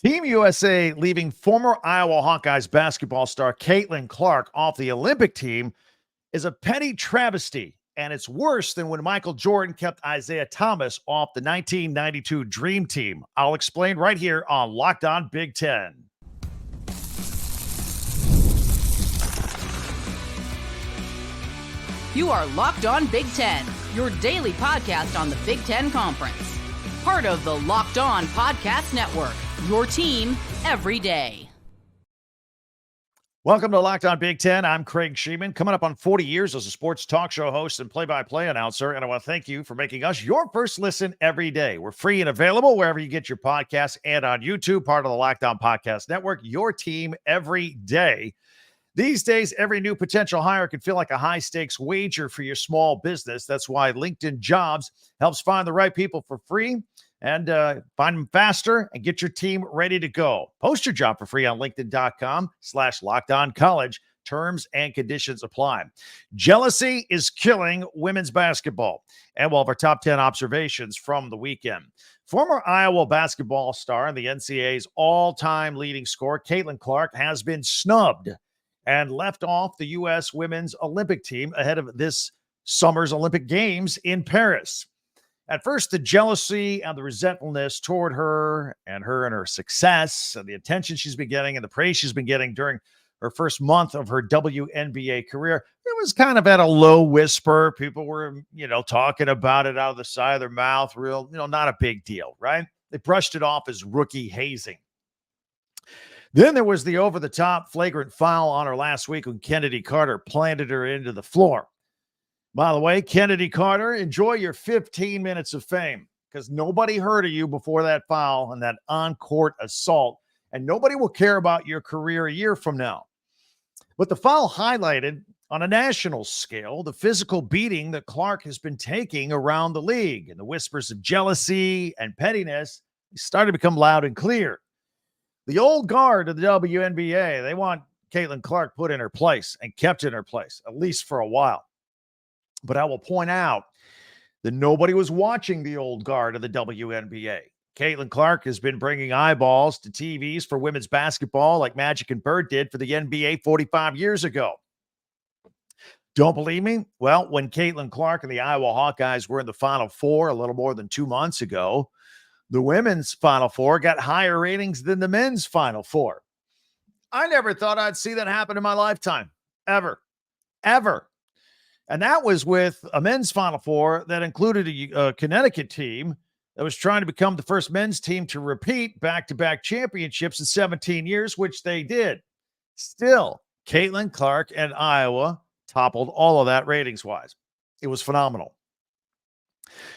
Team USA leaving former Iowa Hawkeyes basketball star Caitlin Clark off the Olympic team is a petty travesty, and it's worse than when Michael Jordan kept Isiah Thomas off the 1992 Dream Team. I'll explain right here on Locked On Big Ten. You are Locked On Big Ten, your daily podcast on the Big Ten Conference. Part of the Locked On Podcast Network, your team every day. Welcome to Locked On Big Ten. I'm Craig Shemon, coming up on 40 years as a sports talk show host and play-by-play announcer, and I want to thank you for making us your first listen every day. We're free and available wherever you get your podcasts and on YouTube, part of the Locked On Podcast Network, your team every day. These days, every new potential hire can feel like a high-stakes wager for your small business. That's why LinkedIn Jobs helps find the right people for free and find them faster and get your team ready to go. Post your job for free on linkedin.com/lockedoncollege. Terms and conditions apply. Jealousy is killing women's basketball. And one of our top 10 observations from the weekend. Former Iowa basketball star and the NCAA's all-time leading scorer, Caitlin Clark, has been snubbed and left off the U.S. women's Olympic team ahead of this summer's Olympic Games in Paris. At first, the jealousy and the resentfulness toward her and her success and the attention she's been getting and the praise she's been getting during her first month of her WNBA career, it was kind of at a low whisper. People were, talking about it out of the side of their mouth. Real, not a big deal, right? They brushed it off as rookie hazing. Then there was the over-the-top flagrant foul on her last week when Kennedy Carter planted her into the floor. By the way, Kennedy Carter, enjoy your 15 minutes of fame because nobody heard of you before that foul and that on-court assault, and nobody will care about your career a year from now. But the foul highlighted on a national scale the physical beating that Clark has been taking around the league, and the whispers of jealousy and pettiness started to become loud and clear. The old guard of the WNBA, they want Caitlin Clark put in her place and kept in her place, at least for a while. But I will point out that nobody was watching the old guard of the WNBA. Caitlin Clark has been bringing eyeballs to TVs for women's basketball like Magic and Bird did for the NBA 45 years ago. Don't believe me? Well, when Caitlin Clark and the Iowa Hawkeyes were in the Final Four a little more than 2 months ago, the women's Final Four got higher ratings than the men's Final Four. I never thought I'd see that happen in my lifetime, ever. And that was with a men's Final Four that included a Connecticut team that was trying to become the first men's team to repeat back-to-back championships in 17 years, which they did. Still, Caitlin Clark and Iowa toppled all of that ratings-wise. It was phenomenal.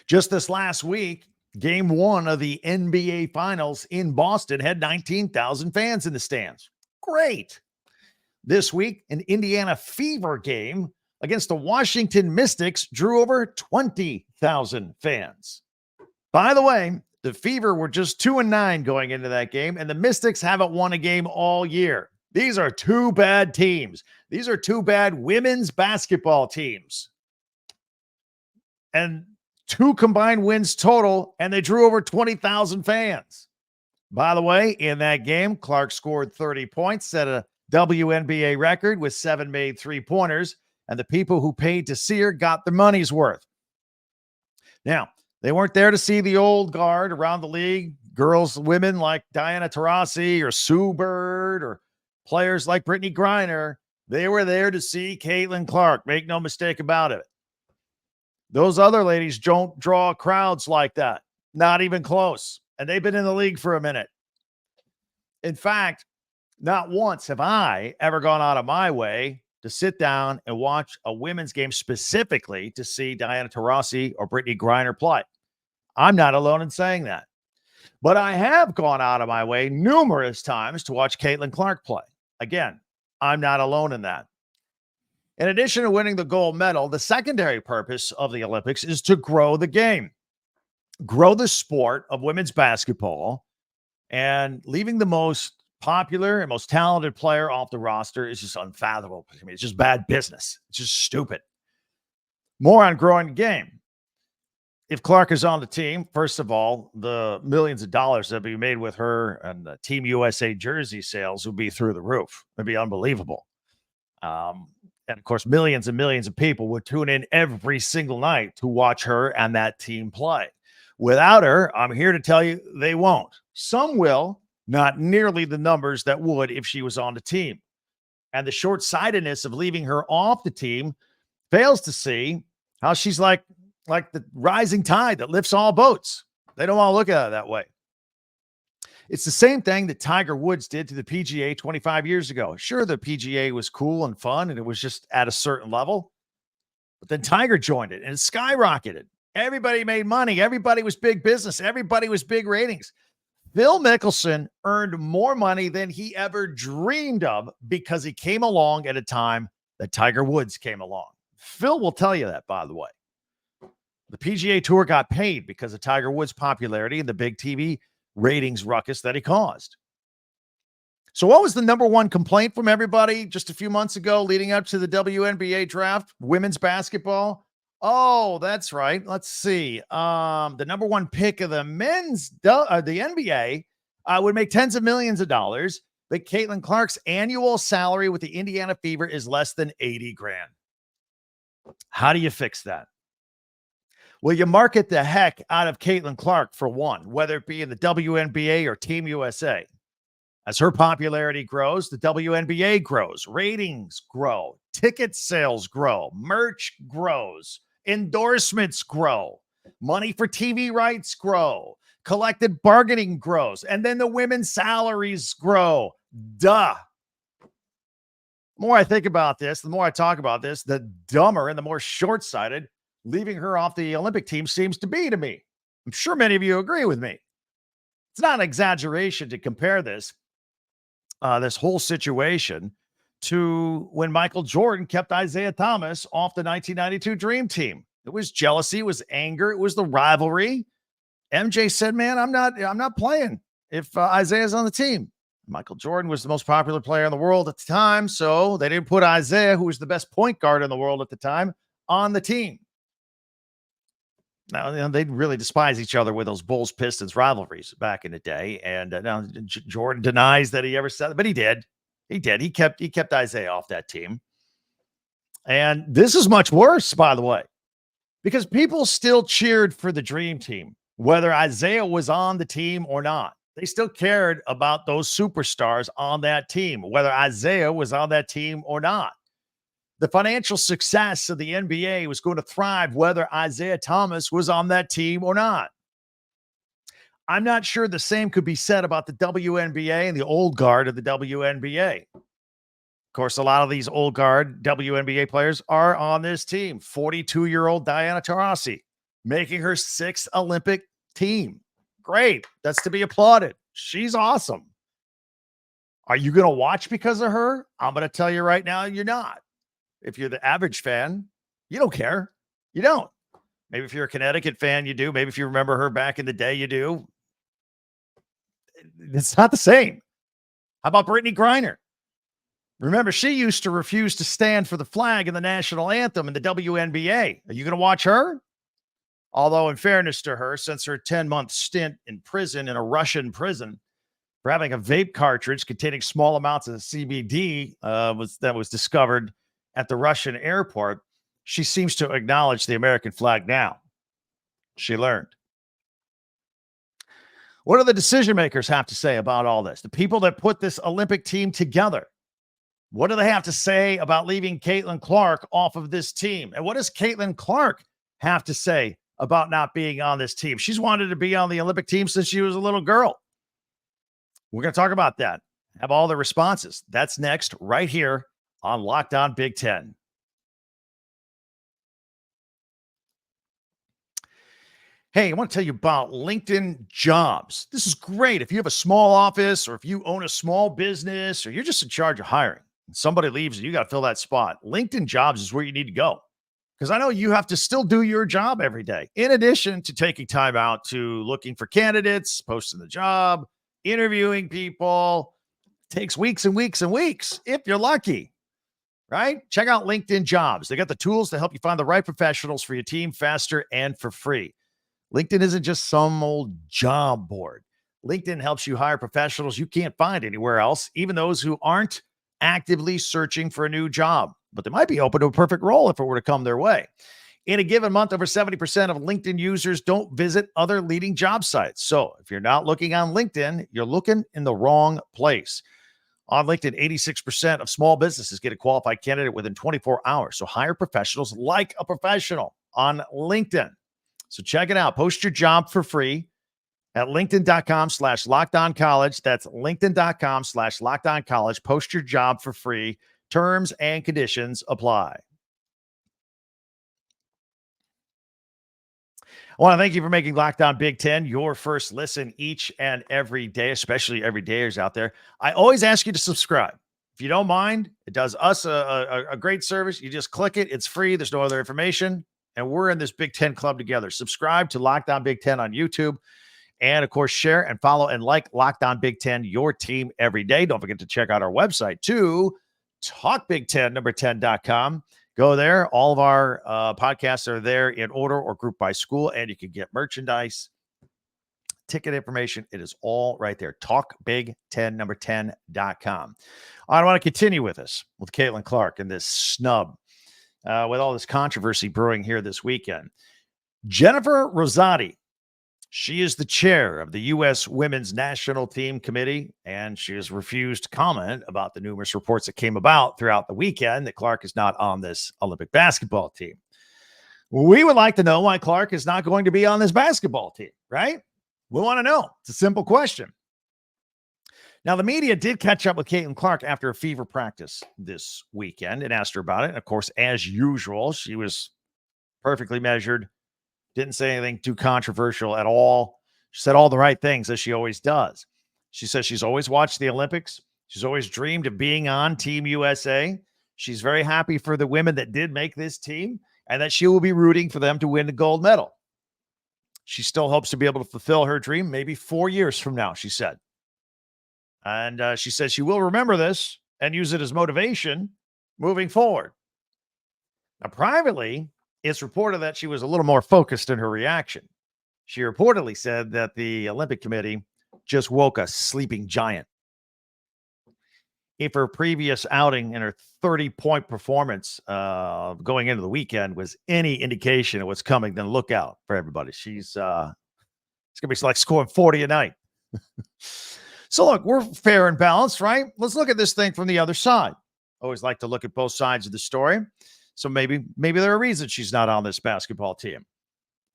Just this last week, Game 1 of the NBA Finals in Boston had 19,000 fans in the stands. Great. This week, an Indiana Fever game against the Washington Mystics drew over 20,000 fans. By the way, the Fever were just 2-9 going into that game, and the Mystics haven't won a game all year. These are two bad teams. These are two bad women's basketball teams. And 2 combined wins total, and they drew over 20,000 fans. By the way, in that game, Clark scored 30 points, set a WNBA record with 7 made three-pointers, and the people who paid to see her got their money's worth. Now, they weren't there to see the old guard around the league, girls, women like Diana Taurasi or Sue Bird or players like Brittany Griner. They were there to see Caitlin Clark. Make no mistake about it. Those other ladies don't draw crowds like that. Not even close. And they've been in the league for a minute. In fact, not once have I ever gone out of my way to sit down and watch a women's game specifically to see Diana Taurasi or Brittany Griner play. I'm not alone in saying that. But I have gone out of my way numerous times to watch Caitlin Clark play. Again, I'm not alone in that. In addition to winning the gold medal, the secondary purpose of the Olympics is to grow the game, grow the sport of women's basketball, and leaving the most popular and most talented player off the roster is just unfathomable. I mean, it's just bad business. It's just stupid. More on growing the game. if Clark is on the team, first of all, the millions of dollars that be made with her and the Team USA jersey sales would be through the roof. It'd be unbelievable. And of course, millions and millions of people would tune in every single night to watch her and that team play. Without her, I'm here to tell you they won't. Some will, not nearly the numbers that would if she was on the team. And the short-sightedness of leaving her off the team fails to see how she's like the rising tide that lifts all boats. They don't want to look at it that way. It's the same thing that Tiger Woods did to the PGA 25 years ago. Sure, the PGA was cool and fun, and it was just at a certain level. But then Tiger joined it, and it skyrocketed. Everybody made money. Everybody was big business. Everybody was big ratings. Phil Mickelson earned more money than he ever dreamed of because he came along at a time that Tiger Woods came along. Phil will tell you that, by the way. The PGA Tour got paid because of Tiger Woods' popularity and the big TV ratings ruckus that he caused. So what was the number one complaint from everybody just a few months ago leading up to the WNBA draft? Women's basketball? Oh, that's right. Let's see. The number one pick of the the NBA would make tens of millions of dollars, but Caitlin Clark's annual salary with the Indiana Fever is less than 80 grand. How do you fix that? Well, you market the heck out of Caitlin Clark for one, whether it be in the WNBA or Team USA. As her popularity grows, the WNBA grows, ratings grow, ticket sales grow, merch grows, endorsements grow, money for TV rights grow, collective bargaining grows, and then the women's salaries grow. Duh. The more I think about this, the more I talk about this, the dumber and the more short-sighted leaving her off the Olympic team seems to be to me. I'm sure many of you agree with me. It's not an exaggeration to compare this whole situation to when Michael Jordan kept Isiah Thomas off the 1992 Dream Team. It was jealousy, it was anger, it was the rivalry. MJ said, "Man, I'm not playing if Isaiah's on the team." Michael Jordan was the most popular player in the world at the time, so they didn't put Isiah, who was the best point guard in the world at the time, on the team. Now, they really despise each other with those Bulls-Pistons rivalries back in the day. And now Jordan denies that he ever said it, but he did. He did. He kept Isiah off that team. And this is much worse, by the way, because people still cheered for the Dream Team, whether Isiah was on the team or not. They still cared about those superstars on that team, whether Isiah was on that team or not. The financial success of the NBA was going to thrive whether Isiah Thomas was on that team or not. I'm not sure the same could be said about the WNBA and the old guard of the WNBA. Of course, a lot of these old guard WNBA players are on this team. 42-year-old Diana Taurasi, making her 6th Olympic team. Great. That's to be applauded. She's awesome. Are you going to watch because of her? I'm going to tell you right now, you're not. If you're the average fan, you don't care. You don't. Maybe if you're a Connecticut fan, you do. Maybe if you remember her back in the day, you do. It's not the same. How about Brittany Griner? Remember, she used to refuse to stand for the flag and the national anthem in the WNBA. Are you going to watch her? Although, in fairness to her, since her 10-month stint in prison, in a Russian prison, for having a vape cartridge containing small amounts of CBD was discovered at the Russian airport, she seems to acknowledge the American flag now. She learned. What do the decision makers have to say about all this? The people that put this Olympic team together. What do they have to say about leaving Caitlin Clark off of this team? And what does Caitlin Clark have to say about not being on this team? She's wanted to be on the Olympic team since she was a little girl. We're going to talk about that. Have all the responses. That's next, right here on Locked On Big Ten. Hey, I want to tell you about LinkedIn Jobs. This is great. If you have a small office or if you own a small business or you're just in charge of hiring and somebody leaves and you got to fill that spot, LinkedIn Jobs is where you need to go. Because I know you have to still do your job every day, in addition to taking time out to looking for candidates, posting the job, interviewing people. It takes weeks and weeks and weeks if you're lucky. Right? Check out LinkedIn Jobs. They got the tools to help you find the right professionals for your team faster and for free. LinkedIn isn't just some old job board. LinkedIn helps you hire professionals you can't find anywhere else, even those who aren't actively searching for a new job, but they might be open to a perfect role if it were to come their way. In a given month, over 70% of LinkedIn users don't visit other leading job sites. So if you're not looking on LinkedIn, you're looking in the wrong place. On LinkedIn, 86% of small businesses get a qualified candidate within 24 hours. So hire professionals like a professional on LinkedIn. So check it out. Post your job for free at linkedin.com/lockedoncollege. That's linkedin.com/lockedoncollege. Post your job for free. Terms and conditions apply. I want to thank you for making Locked On Big Ten your first listen each and every day, especially everydayers out there. I always ask you to subscribe. If you don't mind, it does us a great service. You just click it. It's free. There's no other information. And we're in this Big Ten club together. Subscribe to Locked On Big Ten on YouTube. And, of course, share and follow and like Locked On Big Ten, your team every day. Don't forget to check out our website, too, talkbig10, 10.com. Go there. All of our podcasts are there in order or grouped by school, and you can get merchandise, ticket information. It is all right there. Talkbig10, 10.com. I want to continue with this with Caitlin Clark and this snub with all this controversy brewing here this weekend. Jennifer Rosati, she is the chair of the U.S. Women's National Team Committee, and she has refused to comment about the numerous reports that came about throughout the weekend that Clark is not on this Olympic basketball team. We would like to know why Clark is not going to be on this basketball team, right? We want to know. It's a simple question. Now, the media did catch up with Caitlin Clark after a fever practice this weekend and asked her about it. And of course, as usual, she was perfectly measured. Didn't say anything too controversial at all. She said all the right things, as she always does. She says she's always watched the Olympics. She's always dreamed of being on Team USA. She's very happy for the women that did make this team and that she will be rooting for them to win the gold medal. She still hopes to be able to fulfill her dream maybe 4 years from now, she said. And she says she will remember this and use it as motivation moving forward. Now, privately, it's reported that she was a little more focused in her reaction. She reportedly said that the Olympic Committee just woke a sleeping giant. If her previous outing and her 30-point performance going into the weekend was any indication of what's coming, then look out for everybody. It's going to be like scoring 40 a night. So look, we're fair and balanced, right? Let's look at this thing from the other side. Always like to look at both sides of the story. So maybe there are reasons she's not on this basketball team.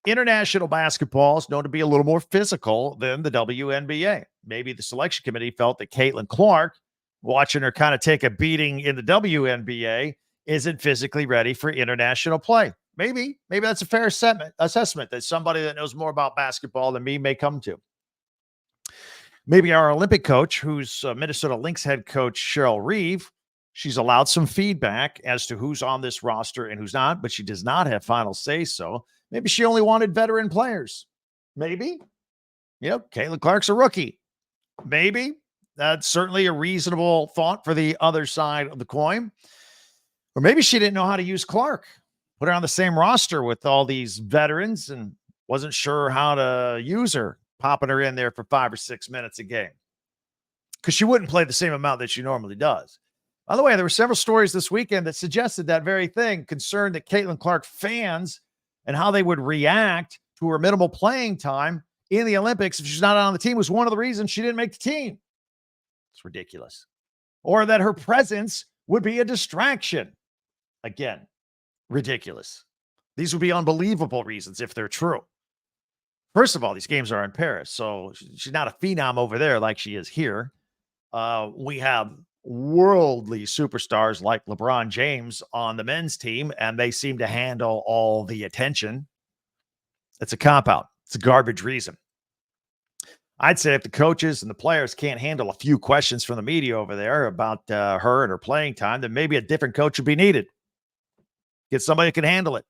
International basketball is known to be a little more physical than the WNBA. Maybe the selection committee felt that Caitlin Clark, watching her kind of take a beating in the WNBA, isn't physically ready for international play. Maybe that's a fair assessment that somebody that knows more about basketball than me may come to. Maybe our Olympic coach, who's Minnesota Lynx head coach Cheryl Reeve, she's allowed some feedback as to who's on this roster and who's not, but she does not have final say so. Maybe she only wanted veteran players. Maybe. Caitlin Clark's a rookie. Maybe. That's certainly a reasonable thought for the other side of the coin. Or maybe she didn't know how to use Clark. Put her on the same roster with all these veterans and wasn't sure how to use her, popping her in there for 5 or 6 minutes a game. Because she wouldn't play the same amount that she normally does. By the way, there were several stories this weekend that suggested that very thing, concerned that Caitlin Clark fans and how they would react to her minimal playing time in the Olympics if she's not on the team was one of the reasons she didn't make the team. It's ridiculous. Or that her presence would be a distraction. Again, ridiculous. These would be unbelievable reasons if they're true. First of all, these games are in Paris, so she's not a phenom over there like she is here. We have worldly superstars like LeBron James on the men's team, and they seem to handle all the attention. It's a cop-out. It's a garbage reason. I'd say if the coaches and the players can't handle a few questions from the media over there about her and her playing time, then maybe a different coach would be needed. Get somebody who can handle it.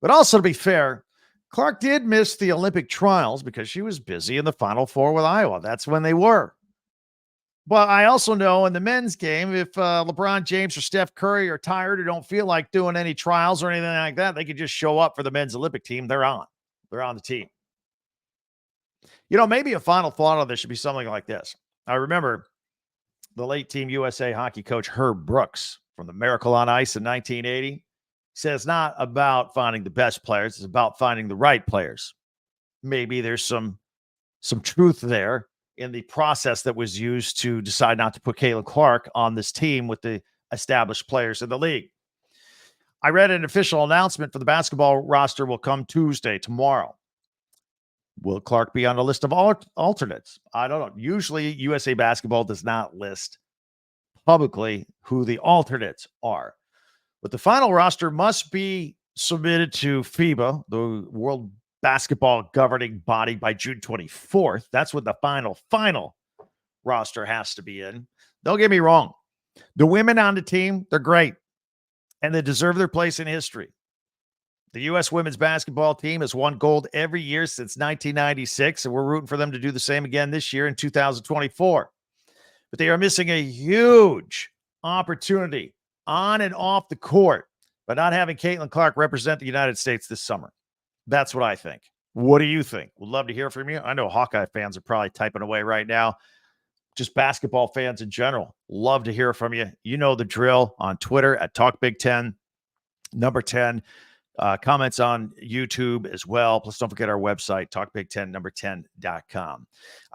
But also, to be fair, Clark did miss the Olympic trials because she was busy in the Final Four with Iowa. That's when they were. But I also know in the men's game, if LeBron James or Steph Curry are tired or don't feel like doing any trials or anything like that, they could just show up for the men's Olympic team. They're on. They're on the team. Maybe a final thought on this should be something like this. I remember the late Team USA hockey coach Herb Brooks from the Miracle on Ice in 1980 said it's not about finding the best players, it's about finding the right players. Maybe there's some truth there in the process that was used to decide not to put Caitlin Clark on this team with the established players in the league. I read an official announcement for the basketball roster will come Tuesday, tomorrow. Will Clark be on a list of alternates? I don't know. Usually USA Basketball does not list publicly who the alternates are. But the final roster must be submitted to FIBA, the World Basketball governing body, by June 24th. That's when the final roster has to be in. Don't get me wrong. The women on the team, they're great, and they deserve their place in history. The U.S. women's basketball team has won gold every year since 1996, and we're rooting for them to do the same again this year in 2024. But they are missing a huge opportunity on and off the court by not having Caitlin Clark represent the United States this summer. That's what I think. What do you think? Would love to hear from you. I know Hawkeye fans are probably typing away right now. Just basketball fans in general. Love to hear from you. You know the drill on Twitter at TalkBig10, number 10. Comments on YouTube as well. Plus, don't forget our website, talkbig10number10.com.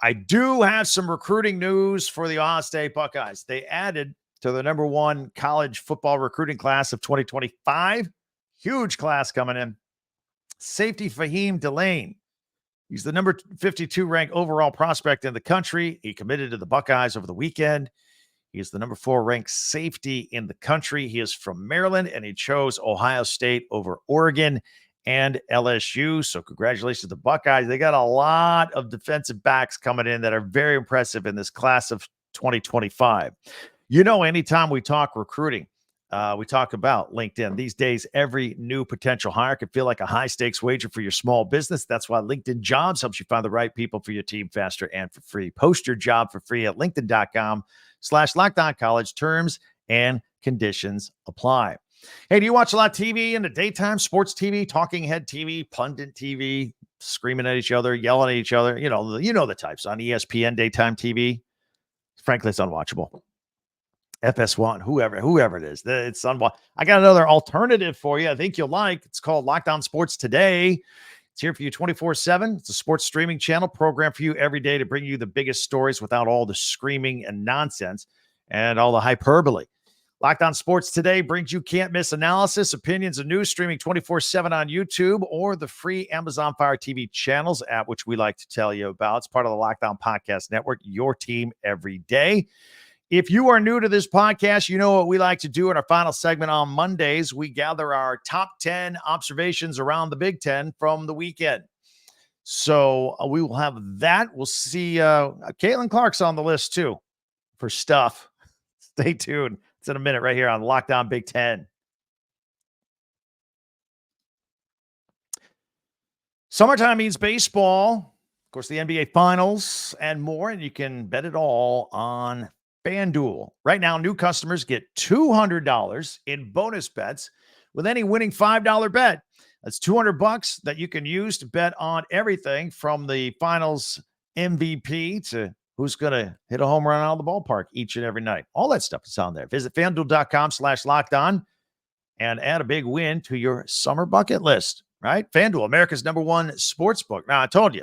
I do have some recruiting news for the Ohio State Buckeyes. They added to the number 1 college football recruiting class of 2025. Huge class coming in. Safety Fahim Delane. He's the number 52 ranked overall prospect in the country. He committed to the Buckeyes over the weekend. He is the number 4 ranked safety in the country. He is from Maryland, and he chose Ohio State over Oregon and LSU. So congratulations to the Buckeyes. They got a lot of defensive backs coming in that are very impressive in this class of 2025. Anytime we talk recruiting, we talk about LinkedIn. These days, every new potential hire can feel like a high-stakes wager for your small business. That's why LinkedIn Jobs helps you find the right people for your team faster and for free. Post your job for free at linkedin.com/LockedOnCollege. Terms and conditions apply. Hey, do you watch a lot of TV in the daytime? Sports TV, talking head TV, pundit TV, screaming at each other, yelling at each other. You know the types on ESPN daytime TV. Frankly, it's unwatchable. FS1, whoever it is, it's unwatchable. I got another alternative for you I think you'll like. It's called Locked On Sports Today. It's here for you 24/7. It's a sports streaming channel program for you every day to bring you the biggest stories without all the screaming and nonsense and all the hyperbole. Locked On Sports Today brings you can't-miss analysis, opinions, and news streaming 24/7 on YouTube or the free Amazon Fire TV channels app, which we like to tell you about. It's part of the Locked On Podcast Network, your team every day. If you are new to this podcast, you know what we like to do in our final segment on Mondays. We gather our top 10 observations around the Big Ten from the weekend. So we will have that. We'll see. Caitlin Clark's on the list too for stuff. Stay tuned. It's in a minute right here on Locked On Big Ten. Summertime means baseball. Of course, the NBA Finals and more, and you can bet it all on FanDuel. Right now, new customers get $200 in bonus bets with any winning $5 bet. That's $200 that you can use to bet on everything from the Finals MVP to who's going to hit a home run out of the ballpark each and every night. All that stuff is on there. Visit FanDuel.com/lockedon and add a big win to your summer bucket list, right? FanDuel, America's #1 sports book. Now, I told you,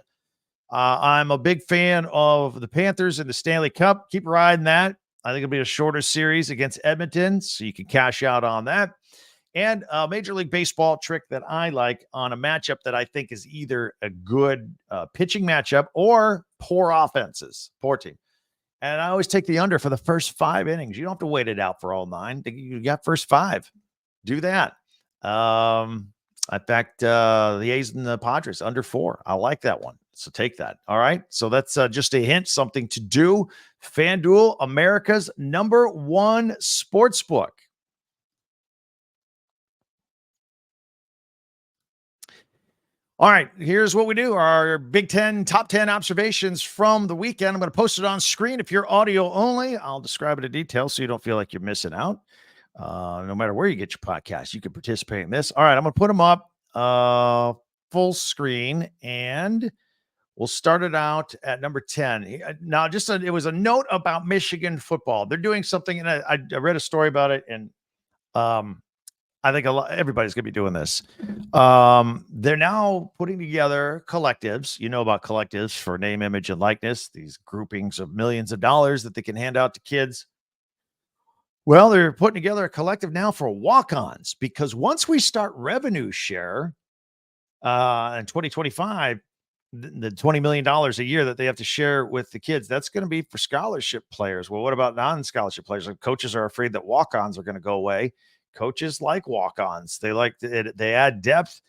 I'm a big fan of the Panthers and the Stanley Cup. Keep riding that. I think it'll be a shorter series against Edmonton, so you can cash out on that. And a Major League Baseball trick that I like on a matchup that I think is either a good pitching matchup or poor offenses, poor team. And I always take the under for the first 5 innings. You don't have to wait it out for all 9. You got first 5. Do that. In fact, the A's and the Padres under 4. I like that one. So take that. All right. So that's just a hint, something to do. FanDuel, America's #1 sports book. All right. Here's what we do. Our Big Ten top 10 observations from the weekend. I'm going to post it on screen. If you're audio only, I'll describe it in detail so you don't feel like you're missing out. No matter where you get your podcast, you can participate in this. All right. I'm going to put them up. full screen, and we'll start it out at number 10. Now, it was a note about Michigan football. They're doing something, and I read a story about it, and I think everybody's going to be doing this. They're now putting together collectives. You know about collectives for name, image, and likeness, these groupings of millions of dollars that they can hand out to kids. Well, they're putting together a collective now for walk-ons, because once we start revenue share in 2025, the $20 million a year that they have to share with the kids, that's going to be for scholarship players. Well, what about non-scholarship players? Like, coaches are afraid that walk-ons are going to go away. Coaches like walk-ons. They add depth.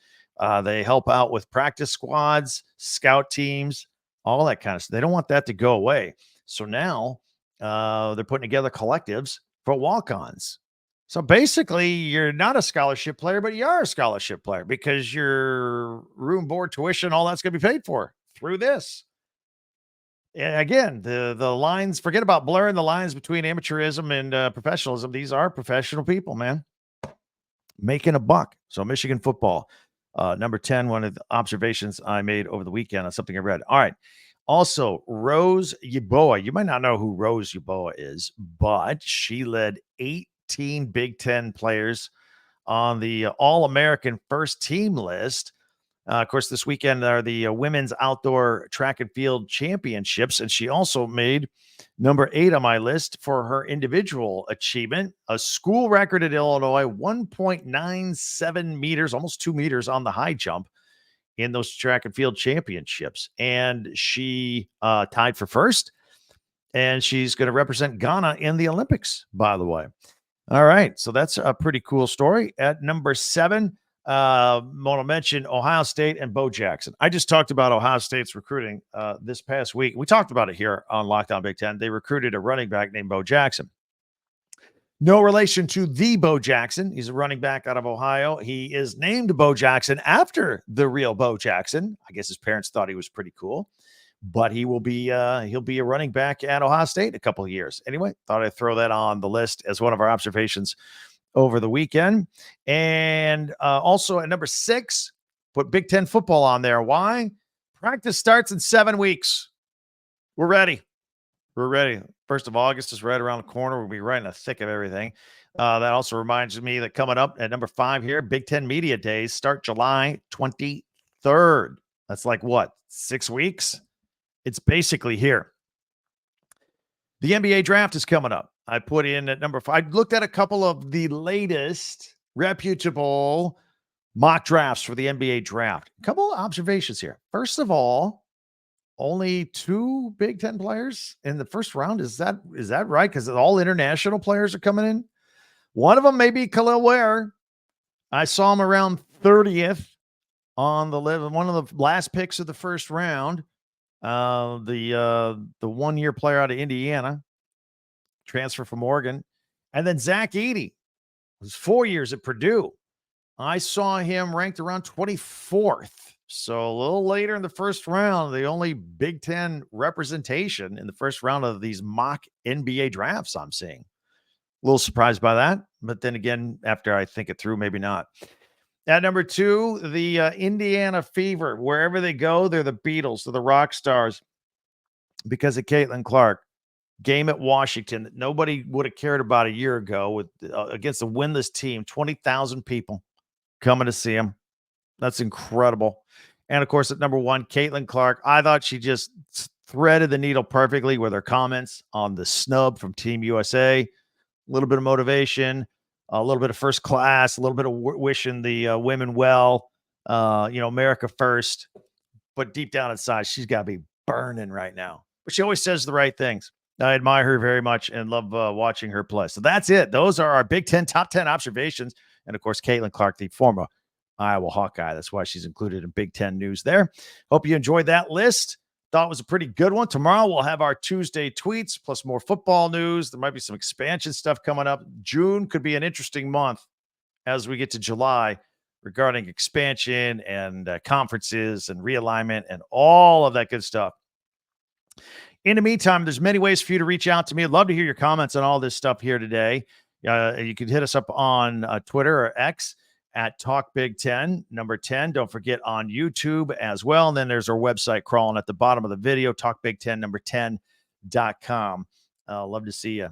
They help out with practice squads, scout teams, all that kind of stuff. They don't want that to go away. So now they're putting together collectives for walk-ons. So basically, you're not a scholarship player, but you are a scholarship player, because your room, board, tuition, all that's going to be paid for through this. And again, the lines, forget about blurring the lines between amateurism and professionalism. These are professional people, man, making a buck. So Michigan football, number 10, one of the observations I made over the weekend on something I read. All right. Also, Rose Yeboah. You might not know who Rose Yeboah is, but she led 18 Big Ten players on the All-American first team list. Of course, this weekend are the women's outdoor track and field championships, and she also made number 8 on my list for her individual achievement, a school record at Illinois, 1.97 meters, almost 2 meters on the high jump in those track and field championships. And she tied for first, and she's going to represent Ghana in the Olympics, by the way. All right, so that's a pretty cool story. At number 7, I want to mention Ohio State and Bo Jackson. I just talked about Ohio State's recruiting this past week. We talked about it here on Locked On Big Ten. They recruited a running back named Bo Jackson. No relation to the Bo Jackson. He's a running back out of Ohio. He is named Bo Jackson after the real Bo Jackson. I guess his parents thought he was pretty cool. But he'll be a running back at Ohio State in a couple of years. Anyway, thought I'd throw that on the list as one of our observations over the weekend. And also at number 6, put Big Ten football on there. Why? Practice starts in 7 weeks. We're ready. We're ready. 1st of August is right around the corner. We'll be right in the thick of everything. That also reminds me that coming up at number 5 here, Big Ten Media Days start July 23rd. That's like what, 6 weeks? It's basically here. The NBA draft is coming up. I put in at number 5. I looked at a couple of the latest reputable mock drafts for the NBA draft. A couple of observations here. First of all, only 2 Big Ten players in the first round. Is that right? Because all international players are coming in. One of them may be Khalil Ware. I saw him around 30th on the list, one of the last picks of the first round. The 1-year player out of Indiana, transfer from Oregon. And then Zach Edey was 4 years at Purdue. I saw him ranked around 24th. So a little later in the first round, the only Big Ten representation in the first round of these mock NBA drafts I'm seeing. A little surprised by that. But then again, after I think it through, maybe not. At number 2, the Indiana Fever. Wherever they go, they're the Beatles. They're the rock stars because of Caitlin Clark. Game at Washington that nobody would have cared about a year ago with against a winless team. 20,000 people coming to see him. That's incredible. And, of course, at number 1, Caitlin Clark. I thought she just threaded the needle perfectly with her comments on the snub from Team USA. A little bit of motivation. A little bit of first class, a little bit of wishing the women well, America first. But deep down inside, she's got to be burning right now. But she always says the right things. I admire her very much and love watching her play. So that's it. Those are our Big Ten top 10 observations. And, of course, Caitlin Clark, the former Iowa Hawkeye. That's why she's included in Big Ten news there. Hope you enjoyed that list. Thought it was a pretty good one. Tomorrow we'll have our Tuesday tweets plus more football news. There might be some expansion stuff coming up. June could be an interesting month as we get to July regarding expansion and conferences and realignment and all of that good stuff. In the meantime, there's many ways for you to reach out to me. I'd love to hear your comments on all this stuff here today. You can hit us up on Twitter or X at Talk Big Ten, number 10. Don't forget on YouTube as well. And then there's our website crawling at the bottom of the video, talkbig10 number 10.com. Love to see you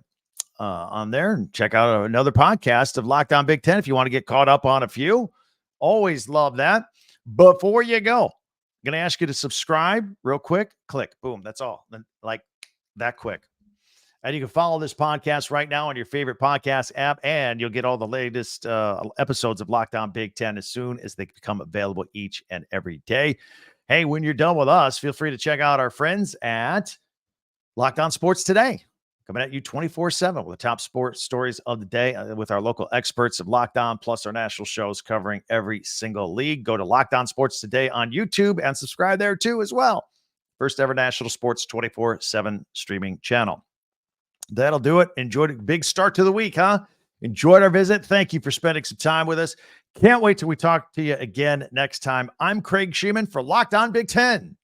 on there, and check out another podcast of Locked On Big Ten if you want to get caught up on a few. Always love that. Before you go, I'm going to ask you to subscribe real quick. Click. Boom. That's all. Like that quick. And you can follow this podcast right now on your favorite podcast app, and you'll get all the latest episodes of Locked On Big Ten as soon as they become available each and every day. Hey, when you're done with us, feel free to check out our friends at Locked On Sports Today, coming at you 24/7 with the top sports stories of the day with our local experts of Locked On, plus our national shows covering every single league. Go to Locked On Sports Today on YouTube and subscribe there too as well. First ever national sports 24/7 streaming channel. That'll do it. Enjoyed a big start to the week, huh? Enjoyed our visit. Thank you for spending some time with us. Can't wait till we talk to you again next time. I'm Craig Shemon for Locked On Big Ten.